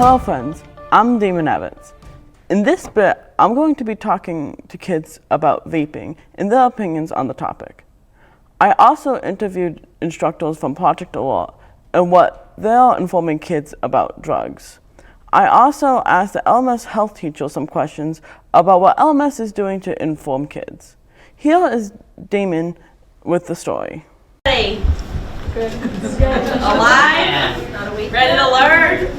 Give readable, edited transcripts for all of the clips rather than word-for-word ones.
Hello friends, I'm Damon Evans. In this bit, I'm going to be talking to kids about vaping and their opinions on the topic. I also interviewed instructors from Project Alert and what they're informing kids about drugs. I also asked the LMS health teacher some questions about what LMS is doing to inform kids. Here is Damon with the story. Hey. Good. Alive? Ready to learn?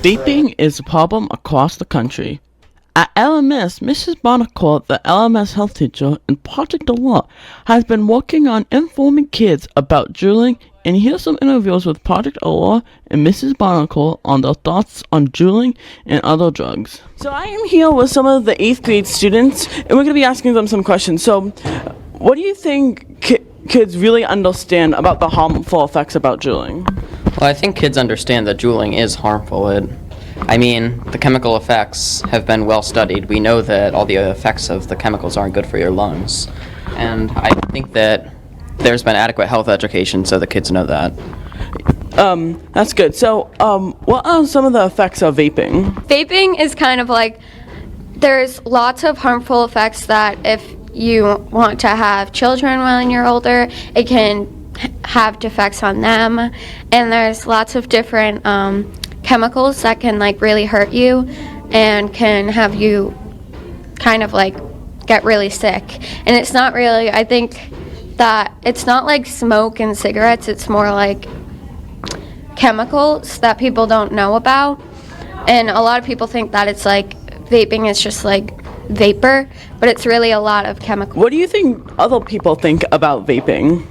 Vaping is a problem across the country. At LMS, Mrs. Barnacle, the LMS health teacher in Project Alert, has been working on informing kids about juuling, and here's some interviews with Project Alert and Mrs. Barnacle on their thoughts on juuling and other drugs. So I am here with some of the 8th grade students, and we're going to be asking them some questions. So what do you think kids really understand about the harmful effects about juuling? Well, I think kids understand that juuling is harmful. The chemical effects have been well studied. We know that all the effects of the chemicals aren't good for your lungs. And I think that there's been adequate health education so the kids know that. That's good. So, what are some of the effects of vaping? Vaping is kind of like, there's lots of harmful effects that if you want to have children when you're older, it can have effects on them. And there's lots of different chemicals that can like really hurt you and can have you kind of like get really sick. And it's not really, I think that it's not like smoke and cigarettes, it's more like chemicals that people don't know about. And a lot of people think that it's like vaping is just like vapor, but it's really a lot of chemicals. What do you think other people think about vaping?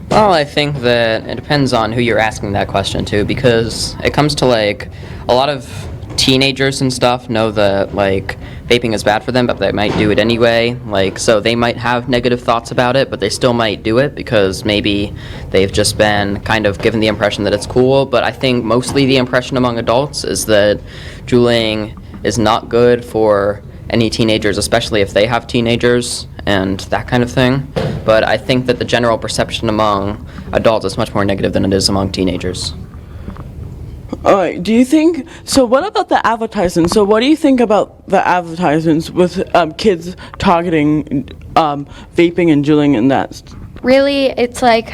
Well, I think that it depends on who you're asking that question to, because it comes to like a lot of teenagers and stuff know that like vaping is bad for them, but they might do it anyway. Like, so they might have negative thoughts about it, but they still might do it because maybe they've just been kind of given the impression that it's cool. But I think mostly the impression among adults is that juuling is not good for any teenagers, especially if they have teenagers and that kind of thing. But I think that the general perception among adults is much more negative than it is among teenagers. Alright, do you think, so what about the advertisements? So what do you think about the advertisements with kids targeting vaping and juuling and that? Really, it's like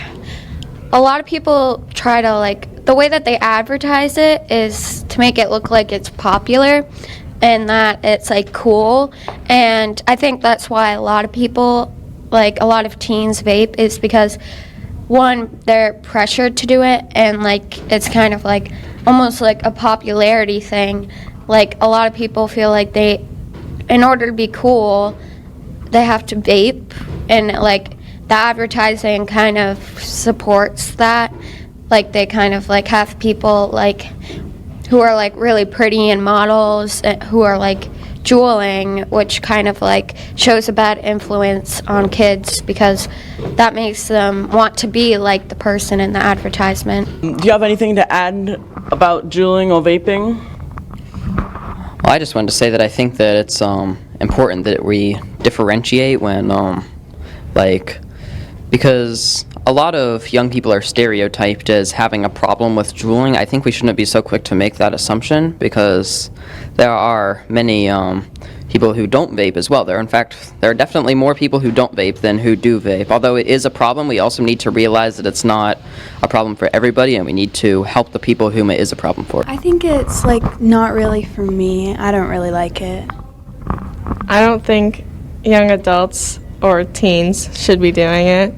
a lot of people try to like, the way that they advertise it is to make it look like it's popular and that it's like cool. And I think that's why a lot of people, like a lot of teens vape, is because one, they're pressured to do it, and like it's kind of like almost like a popularity thing. Like a lot of people feel like they, in order to be cool, they have to vape, and like the advertising kind of supports that. Like they kind of like have people like who are like really pretty and models who are like juuling, which kind of like shows a bad influence on kids because that makes them want to be like the person in the advertisement. Do you have anything to add about juuling or vaping? Well, I just wanted to say that I think that it's important that we differentiate when because a lot of young people are stereotyped as having a problem with juuling. I think we shouldn't be so quick to make that assumption because there are many people who don't vape as well. There are definitely more people who don't vape than who do vape. Although it is a problem, we also need to realize that it's not a problem for everybody, and we need to help the people whom it is a problem for. I think it's like not really for me. I don't really like it. I don't think young adults or teens should be doing it.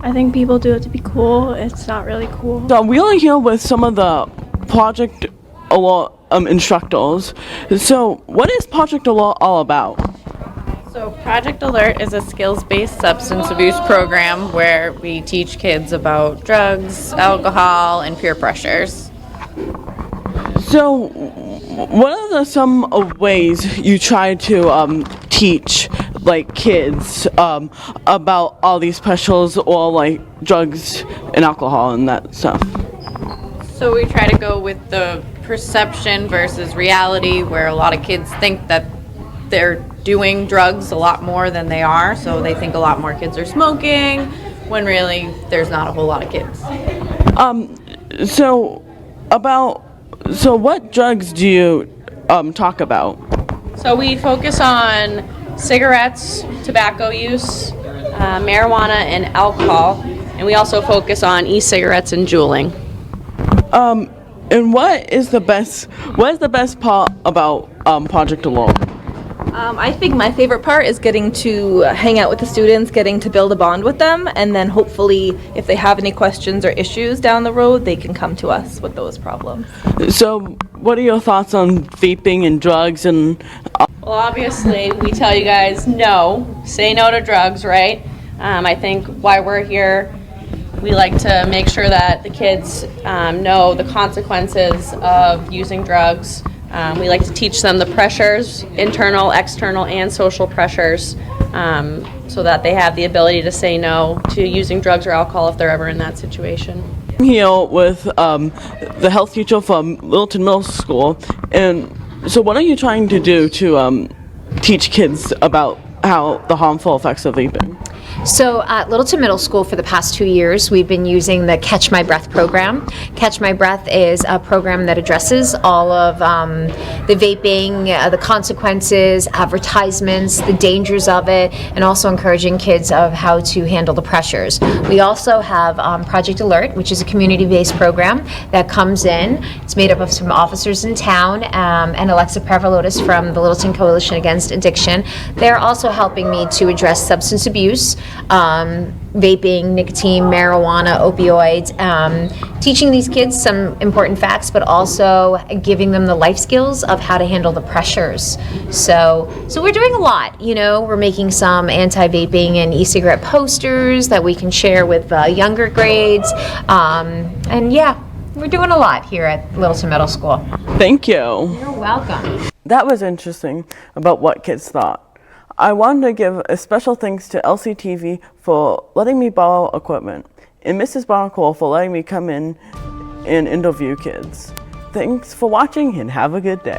I think people do it to be cool. It's not really cool. So we are here with some of the Project Alert instructors. So what is Project Alert all about? So Project Alert is a skills-based substance abuse program where we teach kids about drugs, alcohol, and peer pressures. So what are some of ways you try to teach like kids about all these pressures or like drugs and alcohol and that stuff? So we try to go with the perception versus reality, where a lot of kids think that they're doing drugs a lot more than they are, so they think a lot more kids are smoking when really there's not a whole lot of kids. So So what drugs do you talk about? So we focus on cigarettes, tobacco use, marijuana, and alcohol. And we also focus on e-cigarettes and juuling. And what is the best part about Project Alone? I think my favorite part is getting to hang out with the students, getting to build a bond with them, and then hopefully if they have any questions or issues down the road, they can come to us with those problems. So what are your thoughts on vaping and drugs and Well, obviously, we tell you guys no. Say no to drugs, right? I think why we're here, we like to make sure that the kids know the consequences of using drugs. We like to teach them the pressures, internal, external, and social pressures, so that they have the ability to say no to using drugs or alcohol if they're ever in that situation. here with the health teacher from Littleton Middle School, and so what are you trying to do to teach kids about how the harmful effects of vaping? So at Littleton Middle School for the past 2 years, we've been using the Catch My Breath program. Catch My Breath is a program that addresses all of the vaping, the consequences, advertisements, the dangers of it, and also encouraging kids of how to handle the pressures. We also have Project Alert, which is a community-based program that comes in. It's made up of some officers in town and Alexa Parvalotis from the Littleton Coalition Against Addiction. They're also helping me to address substance abuse, vaping, nicotine, marijuana, opioids, teaching these kids some important facts, but also giving them the life skills of how to handle the pressures. So we're doing a lot. You know, we're making some anti-vaping and e-cigarette posters that we can share with younger grades, and yeah, we're doing a lot here at Littleton Middle School. Thank you. You're welcome. That was interesting about what kids thought. I wanted to give a special thanks to LCTV for letting me borrow equipment, and Mrs. Barnacle for letting me come in and interview kids. Thanks for watching and have a good day.